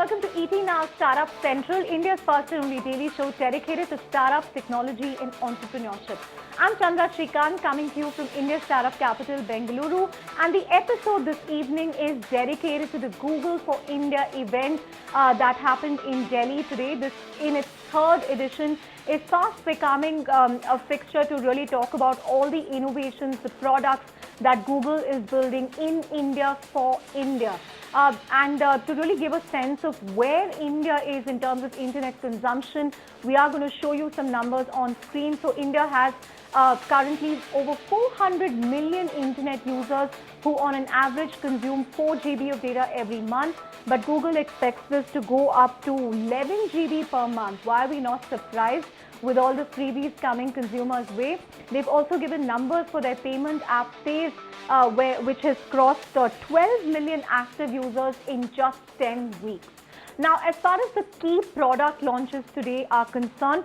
welcome to ET Now Startup Central, India's first and only daily show dedicated to startups, technology and entrepreneurship. I'm Chandra Shrikant coming to you from India's startup capital, Bengaluru, and the episode this evening is dedicated to the Google for India event that happened in Delhi today. This, in its third edition, is fast becoming a fixture to really talk about all the innovations, the products that Google is building in India for India. And to really give a sense of where India is in terms of internet consumption, we are going to show you some numbers on screen. So India has currently over 400 million internet users who on an average consume 4 GB of data every month. But Google expects this to go up to 11 GB per month. Why are we not surprised with all the freebies coming consumers' way? They've also given numbers for their payment app Pay, which has crossed 12 million active users in just 10 weeks. Now, as far as the key product launches today are concerned,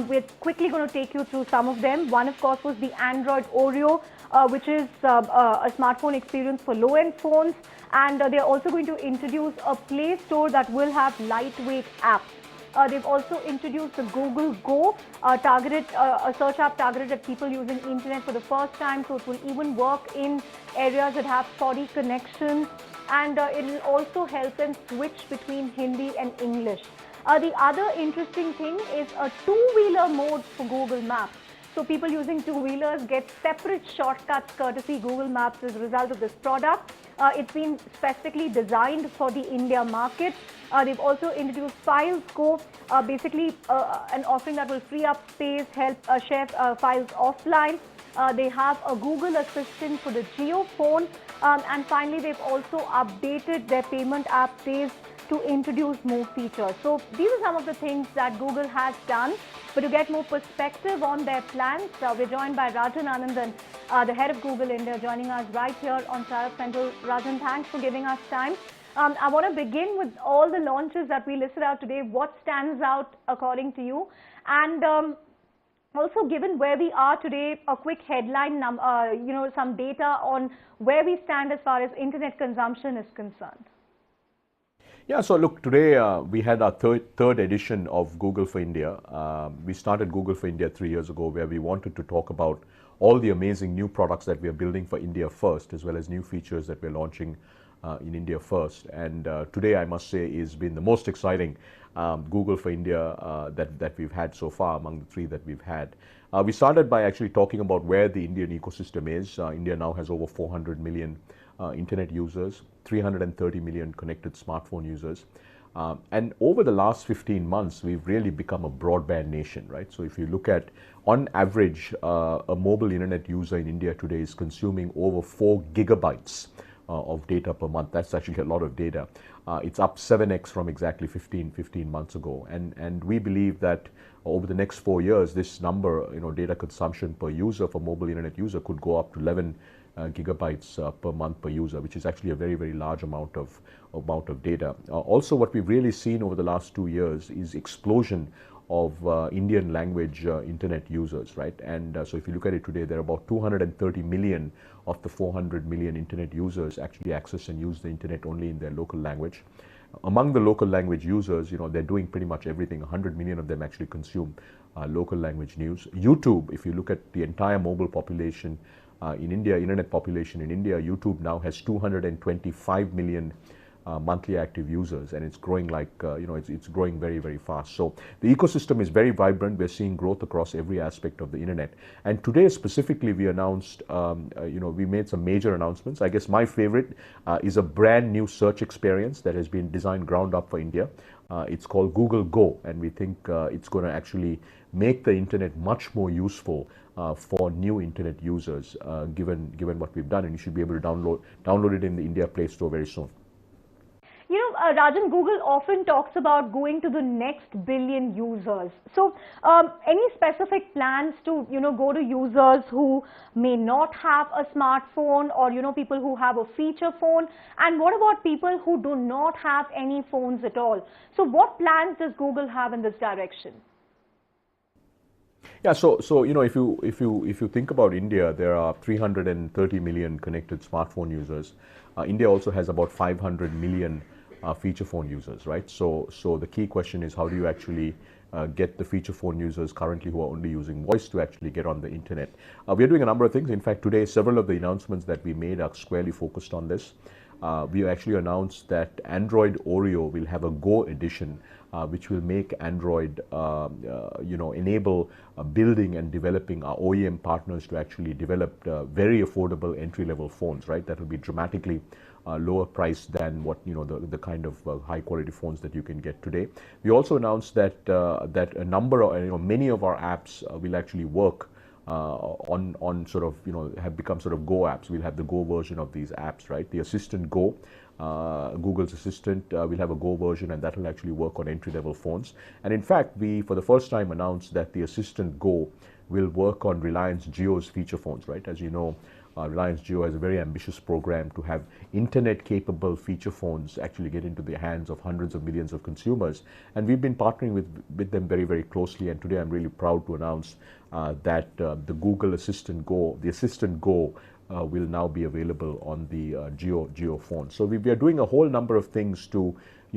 we're quickly going to take you through some of them. One, of course, was the Android Oreo, which is a smartphone experience for low-end phones. And they're also going to introduce a Play Store that will have lightweight apps. They've also introduced the Google Go, a search app targeted at people using internet for the first time. So it will even work in areas that have spotty connections. And it will also help them switch between Hindi and English. The other interesting thing is a two-wheeler mode for Google Maps. So people using two-wheelers get separate shortcuts courtesy Google Maps as a result of this product. It's been specifically designed for the India market. They've also introduced Files Go, basically an offering that will free up space, help share files offline. They have a Google Assistant for the Geo phone. And finally, they've also updated their payment app Pay to introduce more features. So these are some of the things that Google has done. But to get more perspective on their plans, we're joined by Rajan Anandan, the head of Google India, joining us right here on Startup Central. Rajan, thanks for giving us time. I want to begin with all the launches that we listed out today. What stands out according to you? And also, given where we are today, a quick headline, some data on where we stand as far as internet consumption is concerned. Yeah, so look, today we had our third edition of Google for India. We started Google for India 3 years ago, where we wanted to talk about all the amazing new products that we are building for India first, as well as new features that we're launching in India first. And today, I must say, has been the most exciting Google for India that we've had so far among the three that we've had. We started by actually talking about where the Indian ecosystem is. India now has over 400 million internet users, 330 million connected smartphone users. And over the last 15 months, we've really become a broadband nation, right? So if you look at, on average, a mobile internet user in India today is consuming over 4 gigabytes of data per month. That's actually a lot of data. It's up 7x from exactly 15 months ago. And we believe that over the next 4 years, this number, data consumption per user for mobile internet user could go up to 11 gigabytes per month per user, which is actually a very, very large amount of data. Also, what we've really seen over the last 2 years is explosion of Indian language internet users, right? And so if you look at it today, there are about 230 million of the 400 million internet users actually access and use the internet only in their local language. Among the local language users, they're doing pretty much everything. 100 million of them actually consume local language news. YouTube, if you look at the entire mobile population in India, internet population in India, YouTube now has 225 million monthly active users, and it's growing like, it's growing very, very fast. So the ecosystem is very vibrant. We're seeing growth across every aspect of the internet. And today specifically, we announced, we made some major announcements. I guess my favorite is a brand new search experience that has been designed ground up for India. It's called Google Go, and we think it's going to actually make the internet much more useful for new internet users, given what we've done. And you should be able to download it in the India Play Store very soon. Rajan, Google often talks about going to the next billion users. So any specific plans to, go to users who may not have a smartphone or, people who have a feature phone? And what about people who do not have any phones at all? So what plans does Google have in this direction? Yeah, so if you think about India, there are 330 million connected smartphone users. India also has about 500 million feature phone users, right? So the key question is, how do you actually get the feature phone users currently who are only using voice to actually get on the internet? We are doing a number of things. In fact, today, several of the announcements that we made are squarely focused on this. We actually announced that Android Oreo will have a Go edition, which will make Android, enable building and developing our OEM partners to actually develop very affordable entry-level phones, right? That will be dramatically lower price than what the kind of high quality phones that you can get today. We also announced that that a number of many of our apps will actually work on sort of have become sort of Go apps. We'll have the Go version of these apps, right? The Assistant Go, Google's Assistant, will have a Go version, and that will actually work on entry-level phones. And in fact, we for the first time announced that the Assistant Go will work on Reliance Jio's feature phones, right? As you know, Reliance Jio has a very ambitious program to have internet-capable feature phones actually get into the hands of hundreds of millions of consumers. And we've been partnering with them very, very closely. And today I'm really proud to announce that the Google Assistant Go, the Assistant Go, will now be available on the Jio phone. So we are doing a whole number of things to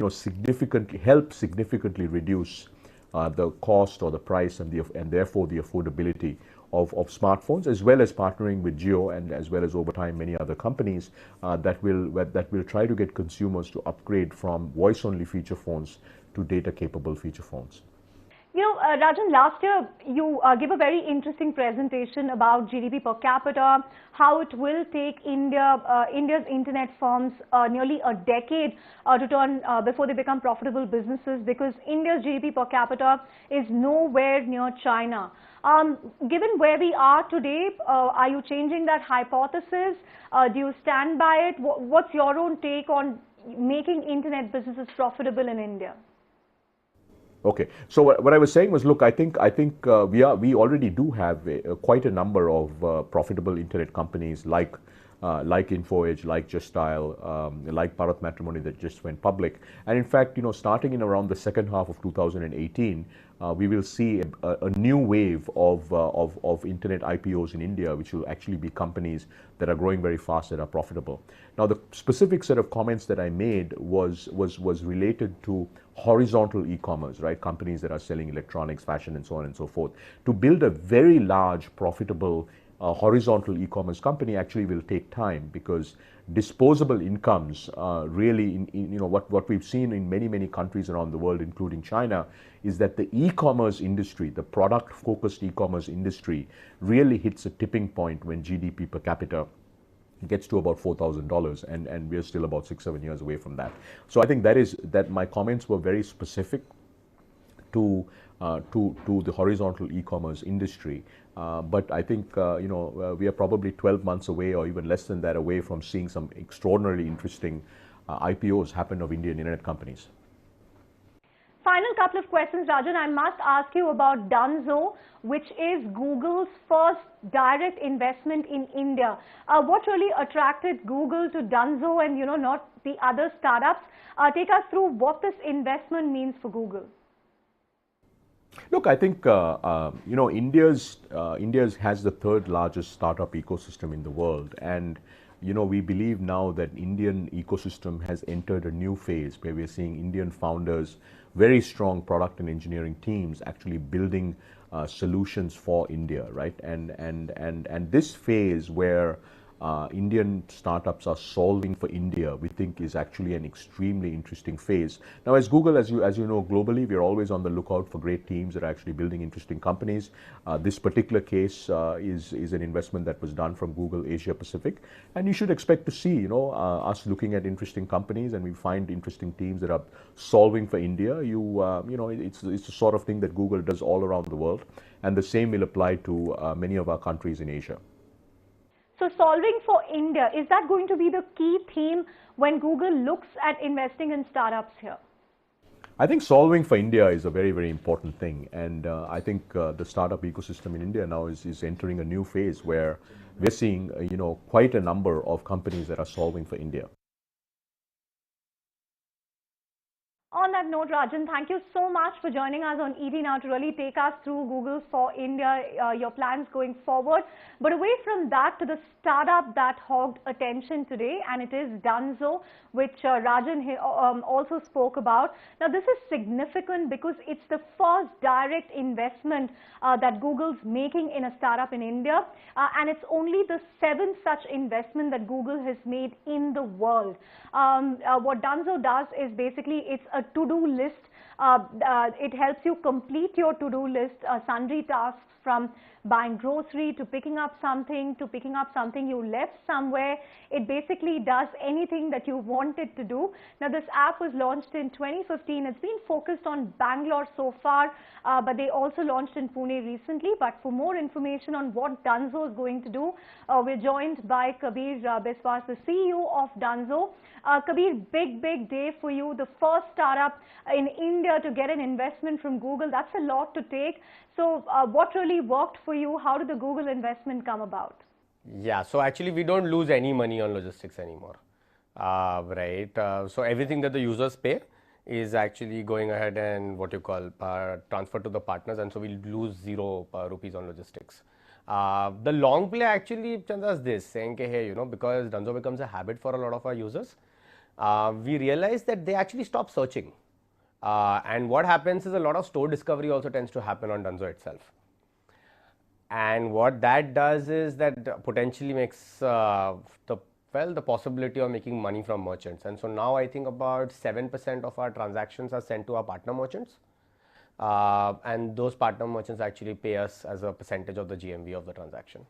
significantly reduce the cost or the price and therefore the affordability of smartphones, as well as partnering with Jio and as well as over time many other companies that will try to get consumers to upgrade from voice-only feature phones to data-capable feature phones. Rajan, last year you gave a very interesting presentation about GDP per capita, how it will take India's internet firms nearly a decade to turn before they become profitable businesses, because India's GDP per capita is nowhere near China. Given where we are today, are you changing that hypothesis? Do you stand by it? What's your own take on making internet businesses profitable in India? Okay, so what I was saying was, look, I think we already do have quite a number of profitable internet companies like InfoEdge, like Justdial, like Bharat Matrimony that just went public. And in fact, starting in around the second half of 2018, we will see a new wave of internet IPOs in India, which will actually be companies that are growing very fast and are profitable. Now, the specific set of comments that I made was related to horizontal e-commerce, right? Companies that are selling electronics, fashion, and so on and so forth. To build a very large, profitable horizontal e-commerce company actually will take time, because disposable incomes really, what we've seen in many countries around the world, including China, is that the e-commerce industry, the product-focused e-commerce industry, really hits a tipping point when GDP per capita gets to about $4,000, and we're still about 6-7 years away from that. So I think that my comments were very specific to the horizontal e-commerce industry. But I think we are probably 12 months away, or even less than that, away from seeing some extraordinarily interesting IPOs happen of Indian internet companies. Final couple of questions, Rajan. I must ask you about Dunzo, which is Google's first direct investment in India. What really attracted Google to Dunzo and not the other startups? Take us through what this investment means for Google. Look, I think India's has the third largest startup ecosystem in the world, and we believe now that Indian ecosystem has entered a new phase where we're seeing Indian founders, very strong product and engineering teams, actually building solutions for India, right? And this phase where Indian startups are solving for India, we think is actually an extremely interesting phase. Now, as Google, as you know, globally, we're always on the lookout for great teams that are actually building interesting companies. This particular case is an investment that was done from Google Asia Pacific, and you should expect to see, us looking at interesting companies, and we find interesting teams that are solving for India. It's the sort of thing that Google does all around the world, and the same will apply to many of our countries in Asia. So solving for India, is that going to be the key theme when Google looks at investing in startups here? I think solving for India is a very, very important thing. And I think the startup ecosystem in India now is entering a new phase where we're seeing, quite a number of companies that are solving for India. On that that note, Rajan, thank you so much for joining us on ET Now to really take us through Google for India, your plans going forward. But away from that to the startup that hogged attention today, and it is Dunzo, which Rajan also spoke about. Now, this is significant because it's the first direct investment that Google's making in a startup in India, and it's only the 7th such investment that Google has made in the world. What Dunzo does is basically it's a to-do list. It helps you complete your to-do list, sundry tasks from buying grocery to picking up something you left somewhere. It basically does anything that you want it to do. Now, this app was launched in 2015. It's been focused on Bangalore so far, but they also launched in Pune recently. But for more information on what Dunzo is going to do, we're joined by Kabeer Biswas, the CEO of Dunzo. Kabeer, big day for you, the first startup in India to get an investment from Google. That's a lot to take. So what really worked for you? How did the Google investment come about? Yeah, so actually we don't lose any money on logistics anymore, right? So everything that the users pay is actually going ahead and what you call transfer to the partners, and so we lose 0 rupees on logistics. The long play actually, Chandra, is this, saying, hey, because Dunzo becomes a habit for a lot of our users, we realize that they actually stop searching. And what happens is a lot of store discovery also tends to happen on Dunzo itself. And what that does is that potentially makes the possibility of making money from merchants. And so now I think about 7% of our transactions are sent to our partner merchants. And those partner merchants actually pay us as a percentage of the GMV of the transaction.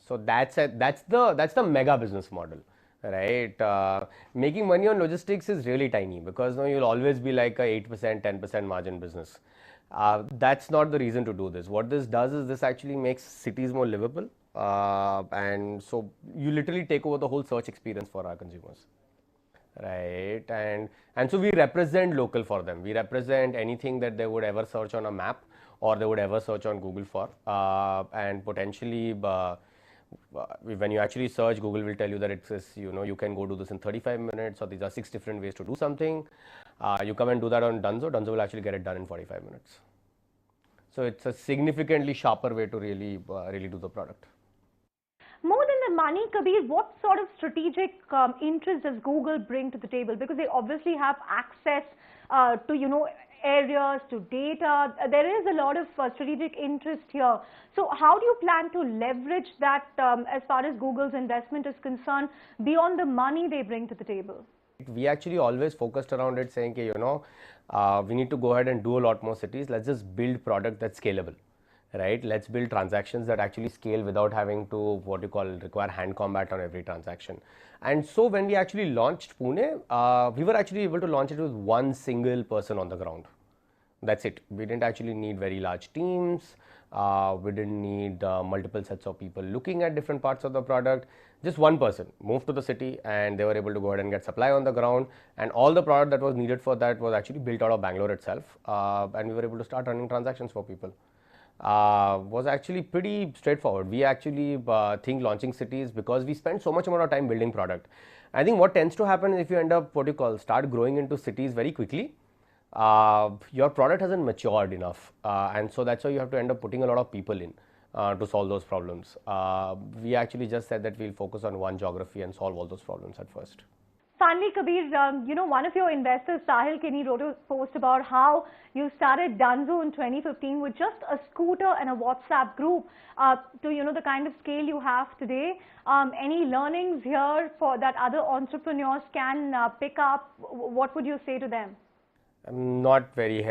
So that's the mega business model, right? Making money on logistics is really tiny because you'll always be like a 8%, 10% margin business. That's not the reason to do this. What this does is this actually makes cities more livable, and so you literally take over the whole search experience for our consumers, right? And so we represent local for them. We represent anything that they would ever search on a map or they would ever search on Google for, and potentially when you actually search, Google will tell you that it says, you can go do this in 35 minutes, or these are 6 different ways to do something. You come and do that on Dunzo, Dunzo will actually get it done in 45 minutes. So it's a significantly sharper way to really do the product. More than the money, Kabeer, what sort of strategic interest does Google bring to the table? Because they obviously have access to, areas, to data. There is a lot of strategic interest here. So how do you plan to leverage that as far as Google's investment is concerned beyond the money they bring to the table? We actually always focused around it saying, we need to go ahead and do a lot more cities. Let's just build product that's scalable, right? Let's build transactions that actually scale without having to require hand combat on every transaction. And so when we actually launched Pune, we were actually able to launch it with one single person on the ground. That's it. We didn't actually need very large teams. We didn't need multiple sets of people looking at different parts of the product. Just one person moved to the city and they were able to go ahead and get supply on the ground, and all the product that was needed for that was actually built out of Bangalore itself, and we were able to start running transactions for people. Was actually pretty straightforward. We actually think launching cities, because we spend so much amount of time building product. I think what tends to happen is if you end up start growing into cities very quickly, your product hasn't matured enough, and so that's why you have to end up putting a lot of people in to solve those problems. We actually just said that we'll focus on one geography and solve all those problems at first. Finally, Kabeer, one of your investors, Sahil Kinney, wrote a post about how you started Dunzo in 2015 with just a scooter and a WhatsApp group to, the kind of scale you have today. Any learnings here for that other entrepreneurs can pick up? What would you say to them? I'm not very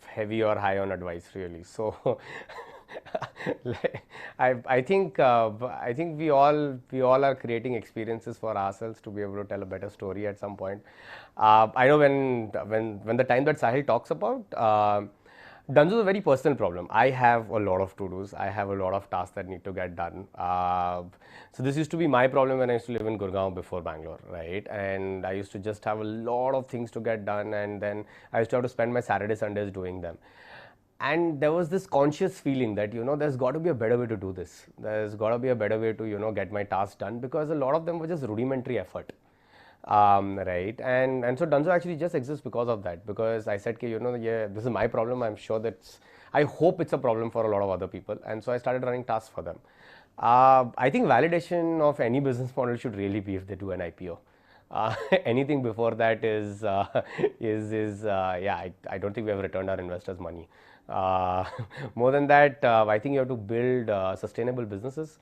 heavy or high on advice, really. So I think we all are creating experiences for ourselves to be able to tell a better story at some point. I know when the time that Sahil talks about, Dunzo is a very personal problem. I have a lot of to-dos. I have a lot of tasks that need to get done. So this used to be my problem when I used to live in Gurgaon before Bangalore, right? And I used to just have a lot of things to get done, and then I used to have to spend my Saturday, Sundays doing them. And there was this conscious feeling that, there's got to be a better way to do this. There's got to be a better way to, get my tasks done, because a lot of them were just rudimentary effort. right? And so Dunzo actually just exists because of that. Because I said, yeah, this is my problem. I'm sure I hope it's a problem for a lot of other people. And so I started running tasks for them. I think validation of any business model should really be if they do an IPO. Anything before that is yeah, I don't think we have returned our investors' money. More than that, I think you have to build sustainable businesses,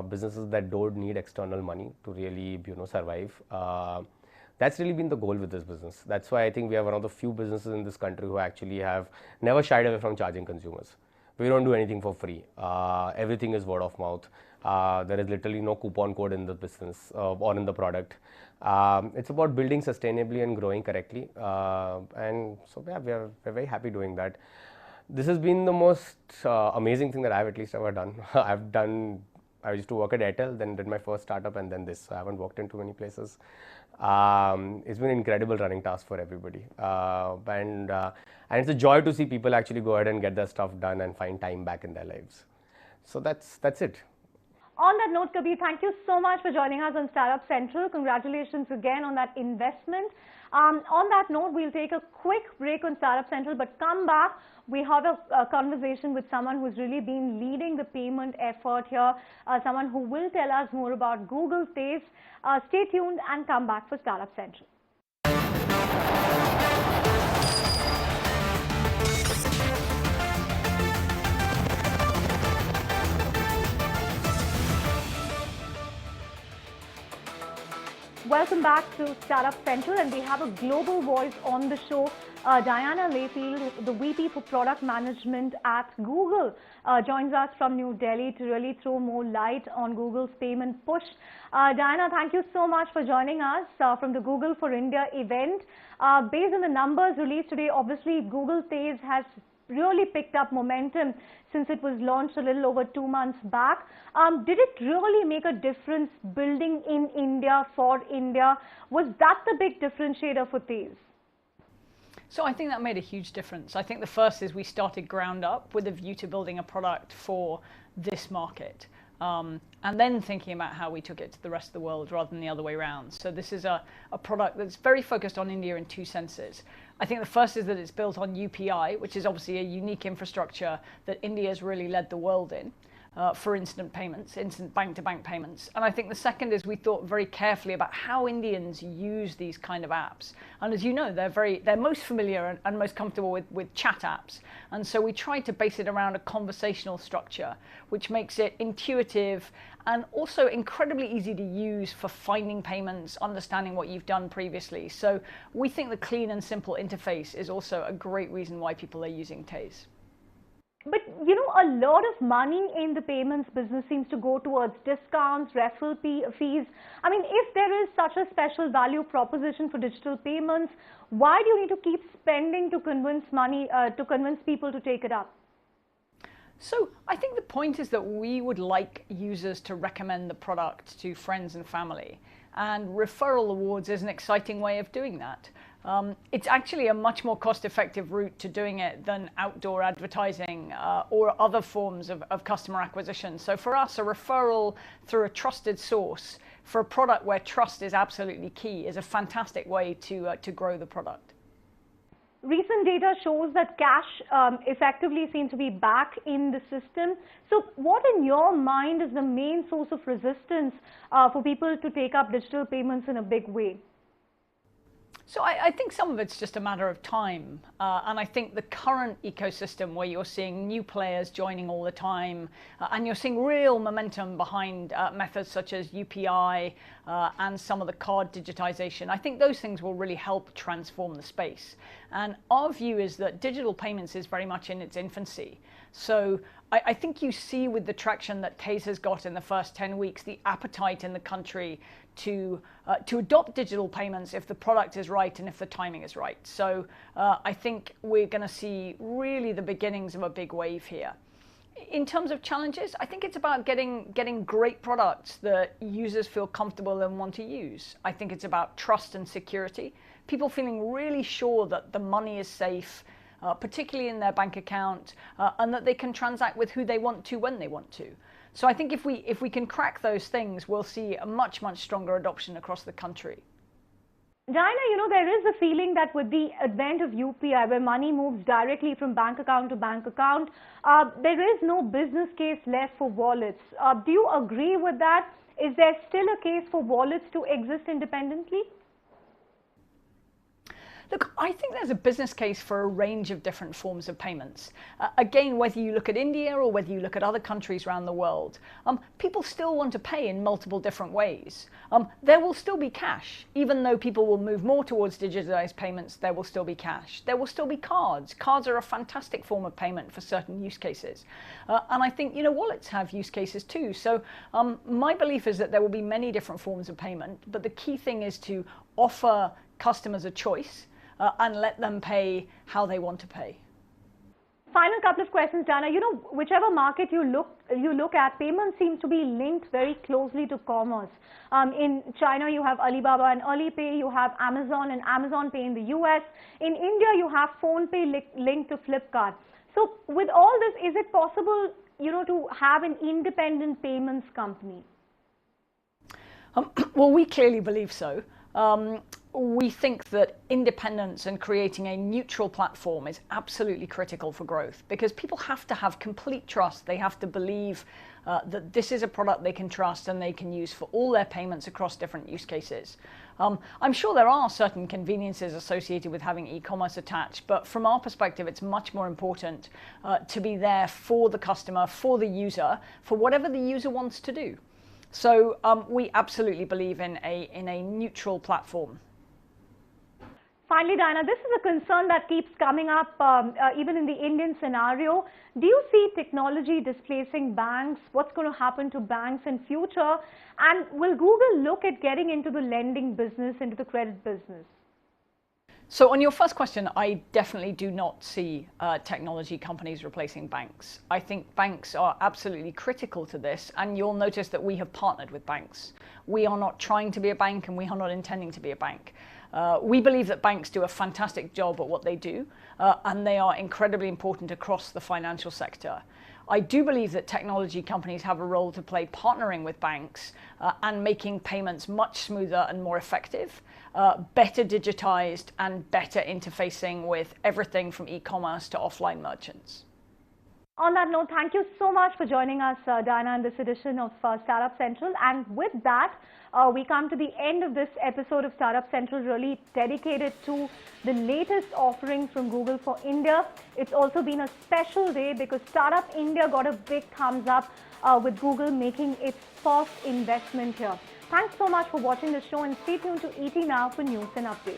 businesses that don't need external money to really survive. That's really been the goal with this business. That's why I think we are one of the few businesses in this country who actually have never shied away from charging consumers. We don't do anything for free. Everything is word of mouth. There is literally no coupon code in the business or in the product. It's about building sustainably and growing correctly. And so yeah, we're very happy doing that. This has been the most amazing thing that I've at least ever done. I used to work at Airtel, then did my first startup, and then this. So I haven't worked in too many places. It's been an incredible running task for everybody. And it's a joy to see people actually go ahead and get their stuff done and find time back in their lives. So that's it. On that note, Kabeer, thank you so much for joining us on Startup Central. Congratulations again on that investment. On that note, we'll take a quick break on Startup Central, but come back. We have a conversation with someone who's really been leading the payment effort here, someone who will tell us more about Google Pay. Stay tuned and come back for Startup Central. Welcome back to Startup Central, and we have a global voice on the show. Diana Layfield, the VP for Product Management at Google, joins us from New Delhi to really throw more light on Google's payment push. Diana, thank you so much for joining us from the Google for India event. Based on the numbers released today, obviously Google Pay has really picked up momentum since it was launched a little over 2 months back. Did it really make a difference building in India for India? Was that the big differentiator for Tez? So I think that made a huge difference. I think the first is we started ground up with a view to building a product for this market. And then thinking about how we took it to the rest of the world rather than the other way around. So this is a product that's very focused on India in two senses. I think the first is that it's built on UPI, which is obviously a unique infrastructure that India has really led the world in for instant payments, instant bank-to-bank payments. And I think the second is we thought very carefully about how Indians use these kind of apps. And as you know, they're most familiar and most comfortable with chat apps. And so we tried to base it around a conversational structure, which makes it intuitive and also incredibly easy to use for finding payments, understanding what you've done previously. So we think the clean and simple interface is also a great reason why people are using Tez. But, you know, a lot of money in the payments business seems to go towards discounts, referral fees. I mean, if there is such a special value proposition for digital payments, why do you need to keep spending to convince people to take it up? So I think the point is that we would like users to recommend the product to friends and family. And referral awards is an exciting way of doing that. It's actually a much more cost-effective route to doing it than outdoor advertising or other forms of customer acquisition. So for us, a referral through a trusted source for a product where trust is absolutely key is a fantastic way to grow the product. Recent data shows that cash effectively seems to be back in the system. So what in your mind is the main source of resistance for people to take up digital payments in a big way? So I think some of it's just a matter of time. And I think the current ecosystem where you're seeing new players joining all the time, and you're seeing real momentum behind methods such as UPI and some of the card digitization, I think those things will really help transform the space. And our view is that digital payments is very much in its infancy. So I think you see with the traction that Tez has got in the first 10 weeks, the appetite in the country to adopt digital payments if the product is right and if the timing is right. So I think we're going to see really the beginnings of a big wave here. In terms of challenges, I think it's about getting great products that users feel comfortable and want to use. I think it's about trust and security, people feeling really sure that the money is safe, particularly in their bank account, and that they can transact with who they want to when they want to. So I think if we can crack those things, we'll see a much, much stronger adoption across the country. Diana, there is a feeling that with the advent of UPI, where money moves directly from bank account to bank account, there is no business case left for wallets. Do you agree with that? Is there still a case for wallets to exist independently? Look, I think there's a business case for a range of different forms of payments. Again, whether you look at India or whether you look at other countries around the world, people still want to pay in multiple different ways. There will still be cash. Even though people will move more towards digitized payments, there will still be cash. There will still be cards. Cards are a fantastic form of payment for certain use cases. And I think, wallets have use cases too. So my belief is that there will be many different forms of payment, but the key thing is to offer customers a choice and let them pay how they want to pay. Final couple of questions, Diana. Whichever market you look at, payments seem to be linked very closely to commerce. In China, you have Alibaba and Alipay. You have Amazon and Amazon Pay in the US. In India, you have PhonePe linked to Flipkart. So, with all this, is it possible, to have an independent payments company? Well, we clearly believe so. We think that independence and creating a neutral platform is absolutely critical for growth, because people have to have complete trust. They have to believe that this is a product they can trust and they can use for all their payments across different use cases. I'm sure there are certain conveniences associated with having e-commerce attached, but from our perspective, it's much more important to be there for the customer, for the user, for whatever the user wants to do. So we absolutely believe in a neutral platform. Finally, Diana, this is a concern that keeps coming up even in the Indian scenario. Do you see technology displacing banks? What's going to happen to banks in future? And will Google look at getting into the lending business, into the credit business? So on your first question, I definitely do not see technology companies replacing banks. I think banks are absolutely critical to this, and you'll notice that we have partnered with banks. We are not trying to be a bank, and we are not intending to be a bank. We believe that banks do a fantastic job at what they do, and they are incredibly important across the financial sector. I do believe that technology companies have a role to play partnering with banks and making payments much smoother and more effective, better digitized, and better interfacing with everything from e-commerce to offline merchants. On that note, thank you so much for joining us, Diana, in this edition of Startup Central. And with that, we come to the end of this episode of Startup Central, really dedicated to the latest offering from Google for India. It's also been a special day because Startup India got a big thumbs up with Google making its first investment here. Thanks so much for watching the show, and stay tuned to ET Now for news and updates.